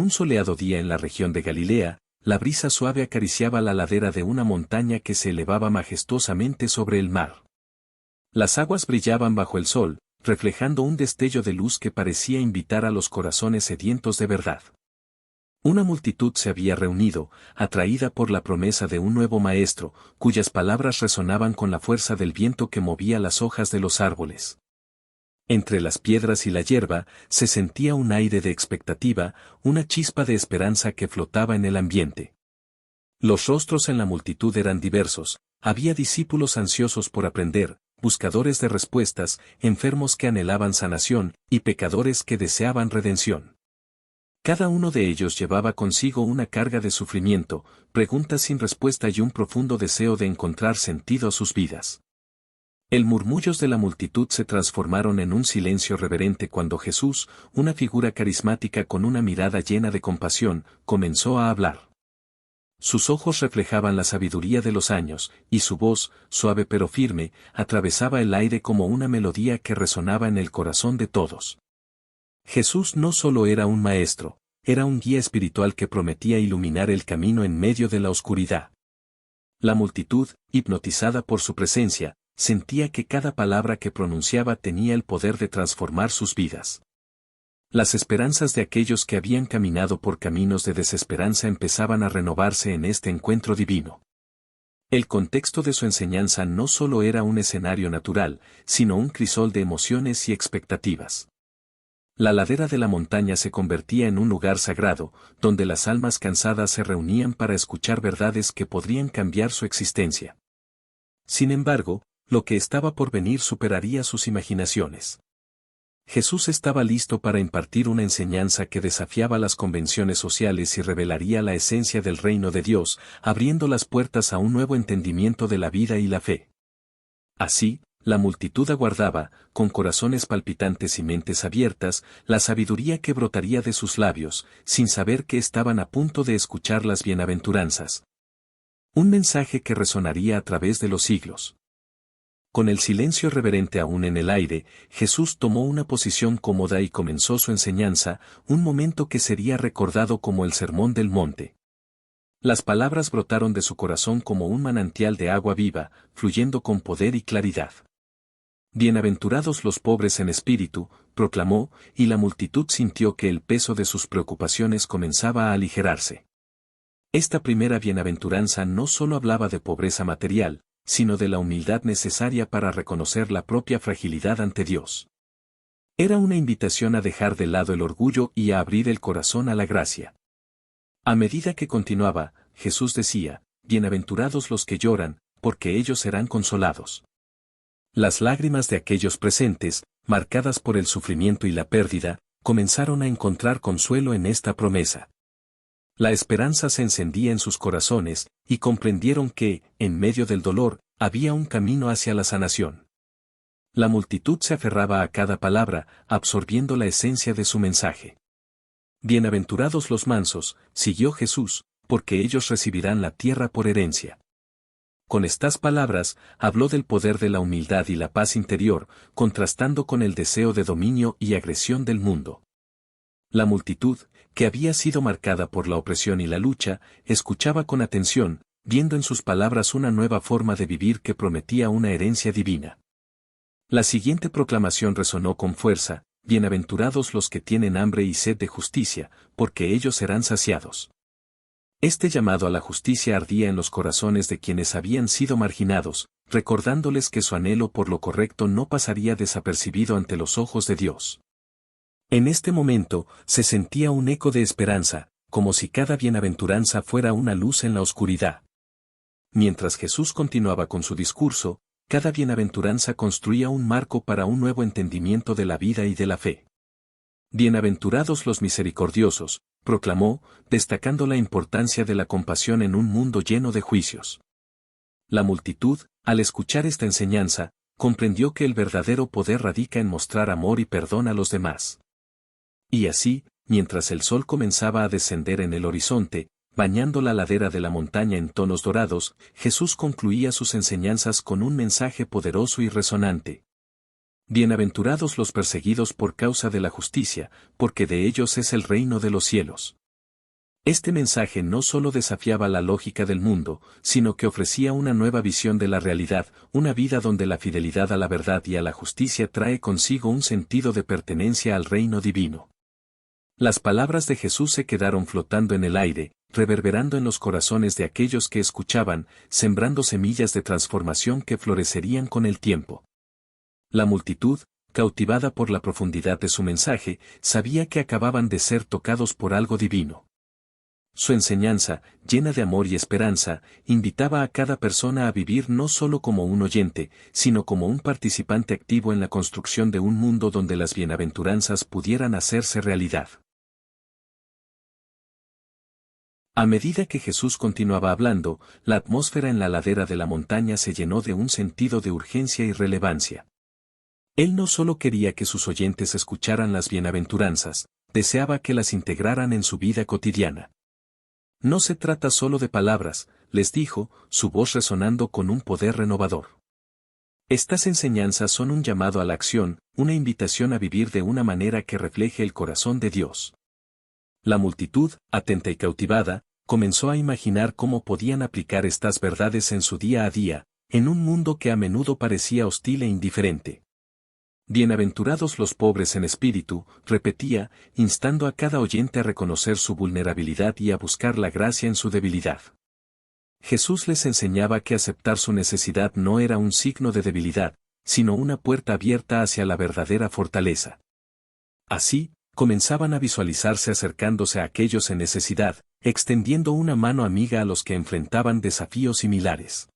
Un soleado día en la región de Galilea, la brisa suave acariciaba la ladera de una montaña que se elevaba majestuosamente sobre el mar. Las aguas brillaban bajo el sol, reflejando un destello de luz que parecía invitar a los corazones sedientos de verdad. Una multitud se había reunido, atraída por la promesa de un nuevo maestro, cuyas palabras resonaban con la fuerza del viento que movía las hojas de los árboles. Entre las piedras y la hierba, se sentía un aire de expectativa, una chispa de esperanza que flotaba en el ambiente. Los rostros en la multitud eran diversos, había discípulos ansiosos por aprender, buscadores de respuestas, enfermos que anhelaban sanación, y pecadores que deseaban redención. Cada uno de ellos llevaba consigo una carga de sufrimiento, preguntas sin respuesta y un profundo deseo de encontrar sentido a sus vidas. El murmullos de la multitud se transformaron en un silencio reverente cuando Jesús, una figura carismática con una mirada llena de compasión, comenzó a hablar. Sus ojos reflejaban la sabiduría de los años, y su voz, suave pero firme, atravesaba el aire como una melodía que resonaba en el corazón de todos. Jesús no solo era un maestro, era un guía espiritual que prometía iluminar el camino en medio de la oscuridad. La multitud, hipnotizada por su presencia, sentía que cada palabra que pronunciaba tenía el poder de transformar sus vidas. Las esperanzas de aquellos que habían caminado por caminos de desesperanza empezaban a renovarse en este encuentro divino. El contexto de su enseñanza no solo era un escenario natural, sino un crisol de emociones y expectativas. La ladera de la montaña se convertía en un lugar sagrado, donde las almas cansadas se reunían para escuchar verdades que podrían cambiar su existencia. Sin embargo, lo que estaba por venir superaría sus imaginaciones. Jesús estaba listo para impartir una enseñanza que desafiaba las convenciones sociales y revelaría la esencia del reino de Dios, abriendo las puertas a un nuevo entendimiento de la vida y la fe. Así, la multitud aguardaba, con corazones palpitantes y mentes abiertas, la sabiduría que brotaría de sus labios, sin saber que estaban a punto de escuchar las bienaventuranzas. Un mensaje que resonaría a través de los siglos. Con el silencio reverente aún en el aire, Jesús tomó una posición cómoda y comenzó su enseñanza, un momento que sería recordado como el Sermón del Monte. Las palabras brotaron de su corazón como un manantial de agua viva, fluyendo con poder y claridad. Bienaventurados los pobres en espíritu, proclamó, y la multitud sintió que el peso de sus preocupaciones comenzaba a aligerarse. Esta primera bienaventuranza no solo hablaba de pobreza material, sino de la humildad necesaria para reconocer la propia fragilidad ante Dios. Era una invitación a dejar de lado el orgullo y a abrir el corazón a la gracia. A medida que continuaba, Jesús decía, bienaventurados los que lloran, porque ellos serán consolados. Las lágrimas de aquellos presentes, marcadas por el sufrimiento y la pérdida, comenzaron a encontrar consuelo en esta promesa. La esperanza se encendía en sus corazones, y comprendieron que, en medio del dolor, había un camino hacia la sanación. La multitud se aferraba a cada palabra, absorbiendo la esencia de su mensaje. Bienaventurados los mansos, siguió Jesús, porque ellos recibirán la tierra por herencia. Con estas palabras, habló del poder de la humildad y la paz interior, contrastando con el deseo de dominio y agresión del mundo. La multitud, que había sido marcada por la opresión y la lucha, escuchaba con atención, viendo en sus palabras una nueva forma de vivir que prometía una herencia divina. La siguiente proclamación resonó con fuerza, bienaventurados los que tienen hambre y sed de justicia, porque ellos serán saciados. Este llamado a la justicia ardía en los corazones de quienes habían sido marginados, recordándoles que su anhelo por lo correcto no pasaría desapercibido ante los ojos de Dios. En este momento, se sentía un eco de esperanza, como si cada bienaventuranza fuera una luz en la oscuridad. Mientras Jesús continuaba con su discurso, cada bienaventuranza construía un marco para un nuevo entendimiento de la vida y de la fe. Bienaventurados los misericordiosos, proclamó, destacando la importancia de la compasión en un mundo lleno de juicios. La multitud, al escuchar esta enseñanza, comprendió que el verdadero poder radica en mostrar amor y perdón a los demás. Y así, mientras el sol comenzaba a descender en el horizonte, bañando la ladera de la montaña en tonos dorados, Jesús concluía sus enseñanzas con un mensaje poderoso y resonante. Bienaventurados los perseguidos por causa de la justicia, porque de ellos es el reino de los cielos. Este mensaje no solo desafiaba la lógica del mundo, sino que ofrecía una nueva visión de la realidad, una vida donde la fidelidad a la verdad y a la justicia trae consigo un sentido de pertenencia al reino divino. Las palabras de Jesús se quedaron flotando en el aire, reverberando en los corazones de aquellos que escuchaban, sembrando semillas de transformación que florecerían con el tiempo. La multitud, cautivada por la profundidad de su mensaje, sabía que acababan de ser tocados por algo divino. Su enseñanza, llena de amor y esperanza, invitaba a cada persona a vivir no solo como un oyente, sino como un participante activo en la construcción de un mundo donde las bienaventuranzas pudieran hacerse realidad. A medida que Jesús continuaba hablando, la atmósfera en la ladera de la montaña se llenó de un sentido de urgencia y relevancia. Él no solo quería que sus oyentes escucharan las bienaventuranzas, deseaba que las integraran en su vida cotidiana. No se trata solo de palabras, les dijo, su voz resonando con un poder renovador. Estas enseñanzas son un llamado a la acción, una invitación a vivir de una manera que refleje el corazón de Dios. La multitud, atenta y cautivada, comenzó a imaginar cómo podían aplicar estas verdades en su día a día, en un mundo que a menudo parecía hostil e indiferente. Bienaventurados los pobres en espíritu, repetía, instando a cada oyente a reconocer su vulnerabilidad y a buscar la gracia en su debilidad. Jesús les enseñaba que aceptar su necesidad no era un signo de debilidad, sino una puerta abierta hacia la verdadera fortaleza. Así, comenzaban a visualizarse acercándose a aquellos en necesidad, extendiendo una mano amiga a los que enfrentaban desafíos similares.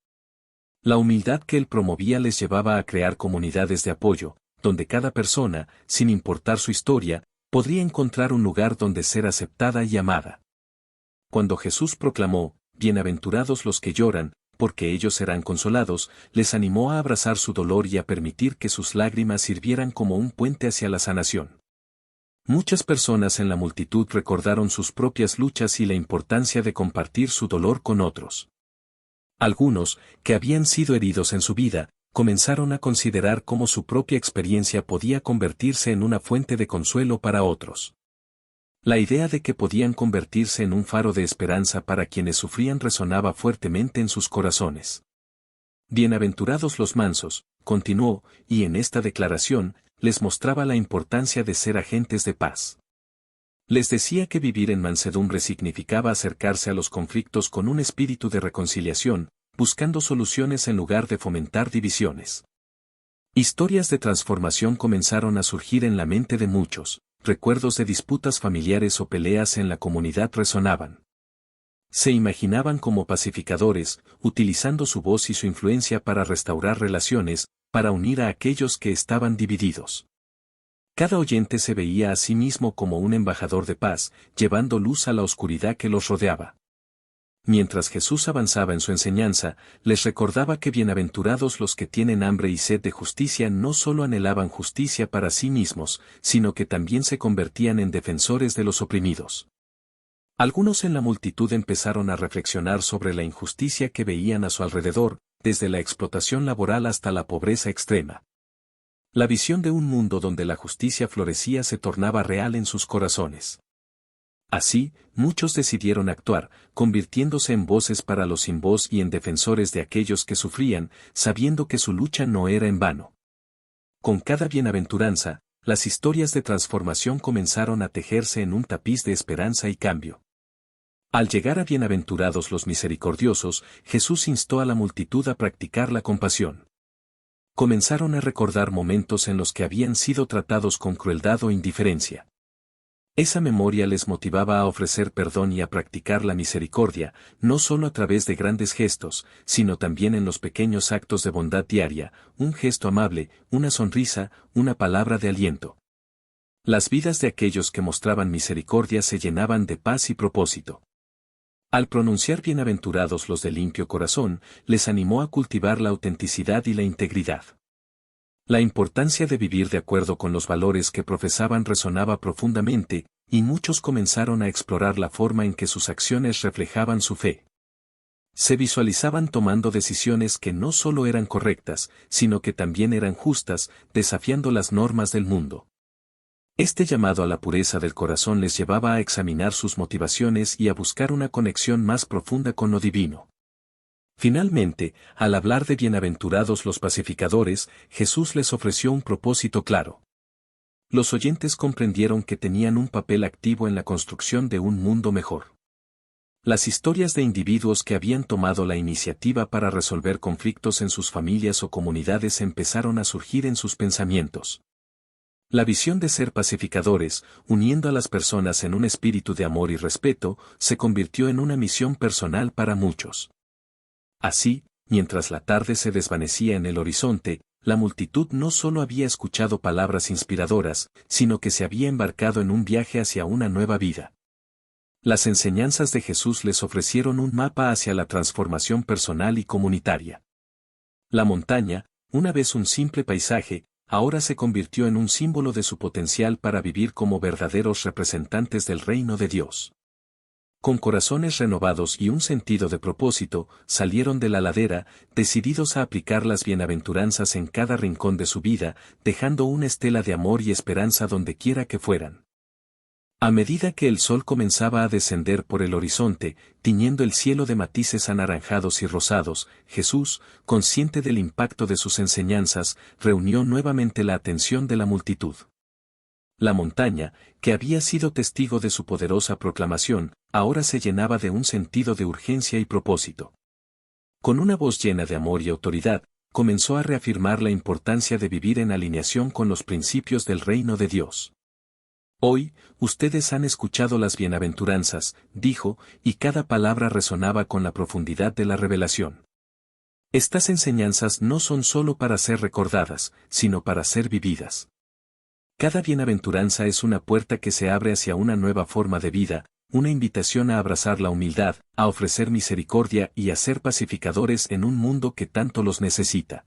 La humildad que él promovía les llevaba a crear comunidades de apoyo, donde cada persona, sin importar su historia, podría encontrar un lugar donde ser aceptada y amada. Cuando Jesús proclamó, «Bienaventurados los que lloran, porque ellos serán consolados», les animó a abrazar su dolor y a permitir que sus lágrimas sirvieran como un puente hacia la sanación. Muchas personas en la multitud recordaron sus propias luchas y la importancia de compartir su dolor con otros. Algunos, que habían sido heridos en su vida, comenzaron a considerar cómo su propia experiencia podía convertirse en una fuente de consuelo para otros. La idea de que podían convertirse en un faro de esperanza para quienes sufrían resonaba fuertemente en sus corazones. Bienaventurados los mansos, continuó, y en esta declaración, les mostraba la importancia de ser agentes de paz. Les decía que vivir en mansedumbre significaba acercarse a los conflictos con un espíritu de reconciliación, buscando soluciones en lugar de fomentar divisiones. Historias de transformación comenzaron a surgir en la mente de muchos, recuerdos de disputas familiares o peleas en la comunidad resonaban. Se imaginaban como pacificadores, utilizando su voz y su influencia para restaurar relaciones, para unir a aquellos que estaban divididos. Cada oyente se veía a sí mismo como un embajador de paz, llevando luz a la oscuridad que los rodeaba. Mientras Jesús avanzaba en su enseñanza, les recordaba que bienaventurados los que tienen hambre y sed de justicia no solo anhelaban justicia para sí mismos, sino que también se convertían en defensores de los oprimidos. Algunos en la multitud empezaron a reflexionar sobre la injusticia que veían a su alrededor, desde la explotación laboral hasta la pobreza extrema. La visión de un mundo donde la justicia florecía se tornaba real en sus corazones. Así, muchos decidieron actuar, convirtiéndose en voces para los sin voz y en defensores de aquellos que sufrían, sabiendo que su lucha no era en vano. Con cada bienaventuranza, las historias de transformación comenzaron a tejerse en un tapiz de esperanza y cambio. Al llegar a bienaventurados los misericordiosos, Jesús instó a la multitud a practicar la compasión. Comenzaron a recordar momentos en los que habían sido tratados con crueldad o indiferencia. Esa memoria les motivaba a ofrecer perdón y a practicar la misericordia, no solo a través de grandes gestos, sino también en los pequeños actos de bondad diaria, un gesto amable, una sonrisa, una palabra de aliento. Las vidas de aquellos que mostraban misericordia se llenaban de paz y propósito. Al pronunciar bienaventurados los de limpio corazón, les animó a cultivar la autenticidad y la integridad. La importancia de vivir de acuerdo con los valores que profesaban resonaba profundamente, y muchos comenzaron a explorar la forma en que sus acciones reflejaban su fe. Se visualizaban tomando decisiones que no solo eran correctas, sino que también eran justas, desafiando las normas del mundo. Este llamado a la pureza del corazón les llevaba a examinar sus motivaciones y a buscar una conexión más profunda con lo divino. Finalmente, al hablar de bienaventurados los pacificadores, Jesús les ofreció un propósito claro. Los oyentes comprendieron que tenían un papel activo en la construcción de un mundo mejor. Las historias de individuos que habían tomado la iniciativa para resolver conflictos en sus familias o comunidades empezaron a surgir en sus pensamientos. La visión de ser pacificadores, uniendo a las personas en un espíritu de amor y respeto, se convirtió en una misión personal para muchos. Así, mientras la tarde se desvanecía en el horizonte, la multitud no solo había escuchado palabras inspiradoras, sino que se había embarcado en un viaje hacia una nueva vida. Las enseñanzas de Jesús les ofrecieron un mapa hacia la transformación personal y comunitaria. La montaña, una vez un simple paisaje, ahora se convirtió en un símbolo de su potencial para vivir como verdaderos representantes del reino de Dios. Con corazones renovados y un sentido de propósito, salieron de la ladera, decididos a aplicar las bienaventuranzas en cada rincón de su vida, dejando una estela de amor y esperanza donde quiera que fueran. A medida que el sol comenzaba a descender por el horizonte, tiñendo el cielo de matices anaranjados y rosados, Jesús, consciente del impacto de sus enseñanzas, reunió nuevamente la atención de la multitud. La montaña, que había sido testigo de su poderosa proclamación, ahora se llenaba de un sentido de urgencia y propósito. Con una voz llena de amor y autoridad, comenzó a reafirmar la importancia de vivir en alineación con los principios del reino de Dios. Hoy, ustedes han escuchado las bienaventuranzas, dijo, y cada palabra resonaba con la profundidad de la revelación. Estas enseñanzas no son solo para ser recordadas, sino para ser vividas. Cada bienaventuranza es una puerta que se abre hacia una nueva forma de vida, una invitación a abrazar la humildad, a ofrecer misericordia y a ser pacificadores en un mundo que tanto los necesita.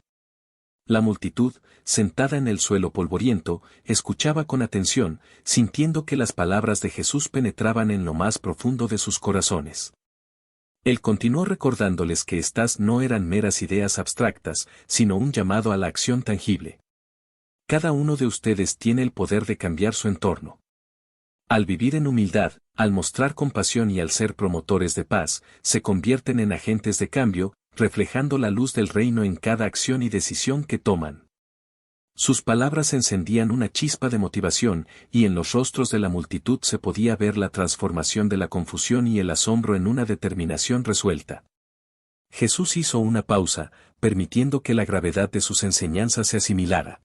La multitud, sentada en el suelo polvoriento, escuchaba con atención, sintiendo que las palabras de Jesús penetraban en lo más profundo de sus corazones. Él continuó recordándoles que estas no eran meras ideas abstractas, sino un llamado a la acción tangible. Cada uno de ustedes tiene el poder de cambiar su entorno. Al vivir en humildad, al mostrar compasión y al ser promotores de paz, se convierten en agentes de cambio, reflejando la luz del reino en cada acción y decisión que toman. Sus palabras encendían una chispa de motivación, y en los rostros de la multitud se podía ver la transformación de la confusión y el asombro en una determinación resuelta. Jesús hizo una pausa, permitiendo que la gravedad de sus enseñanzas se asimilara.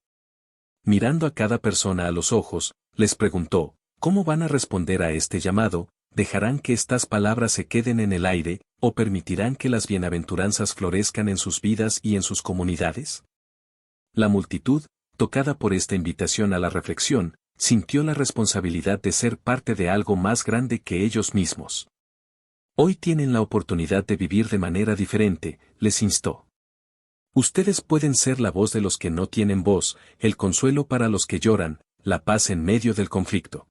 Mirando a cada persona a los ojos, les preguntó, ¿cómo van a responder a este llamado? ¿Dejarán que estas palabras se queden en el aire, o permitirán que las bienaventuranzas florezcan en sus vidas y en sus comunidades? La multitud, tocada por esta invitación a la reflexión, sintió la responsabilidad de ser parte de algo más grande que ellos mismos. Hoy tienen la oportunidad de vivir de manera diferente, les instó. Ustedes pueden ser la voz de los que no tienen voz, el consuelo para los que lloran, la paz en medio del conflicto.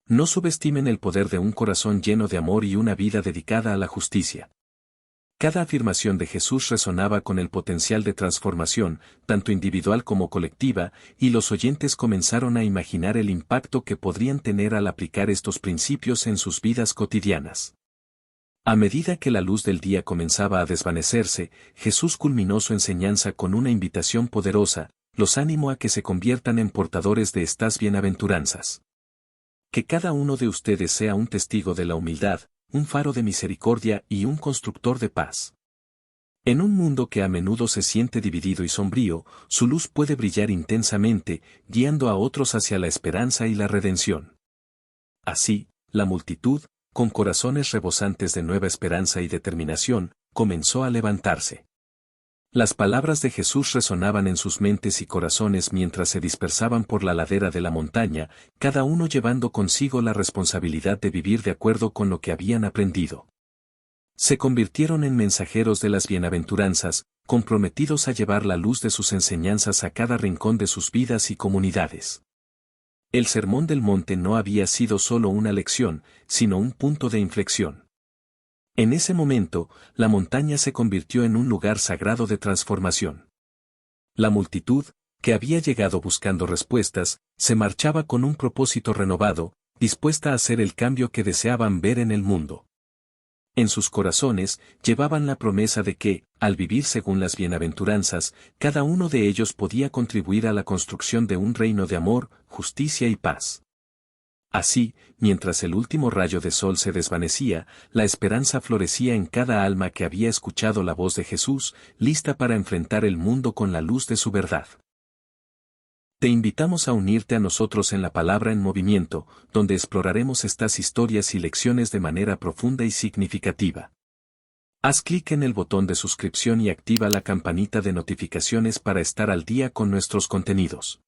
No subestimen el poder de un corazón lleno de amor y una vida dedicada a la justicia. Cada afirmación de Jesús resonaba con el potencial de transformación, tanto individual como colectiva, y los oyentes comenzaron a imaginar el impacto que podrían tener al aplicar estos principios en sus vidas cotidianas. A medida que la luz del día comenzaba a desvanecerse, Jesús culminó su enseñanza con una invitación poderosa, los animó a que se conviertan en portadores de estas bienaventuranzas. Que cada uno de ustedes sea un testigo de la humildad, un faro de misericordia y un constructor de paz. En un mundo que a menudo se siente dividido y sombrío, su luz puede brillar intensamente, guiando a otros hacia la esperanza y la redención. Así, la multitud, con corazones rebosantes de nueva esperanza y determinación, comenzó a levantarse. Las palabras de Jesús resonaban en sus mentes y corazones mientras se dispersaban por la ladera de la montaña, cada uno llevando consigo la responsabilidad de vivir de acuerdo con lo que habían aprendido. Se convirtieron en mensajeros de las bienaventuranzas, comprometidos a llevar la luz de sus enseñanzas a cada rincón de sus vidas y comunidades. El Sermón del Monte no había sido solo una lección, sino un punto de inflexión. En ese momento, la montaña se convirtió en un lugar sagrado de transformación. La multitud, que había llegado buscando respuestas, se marchaba con un propósito renovado, dispuesta a hacer el cambio que deseaban ver en el mundo. En sus corazones llevaban la promesa de que, al vivir según las bienaventuranzas, cada uno de ellos podía contribuir a la construcción de un reino de amor, justicia y paz. Así, mientras el último rayo de sol se desvanecía, la esperanza florecía en cada alma que había escuchado la voz de Jesús, lista para enfrentar el mundo con la luz de su verdad. Te invitamos a unirte a nosotros en la Palabra en Movimiento, donde exploraremos estas historias y lecciones de manera profunda y significativa. Haz clic en el botón de suscripción y activa la campanita de notificaciones para estar al día con nuestros contenidos.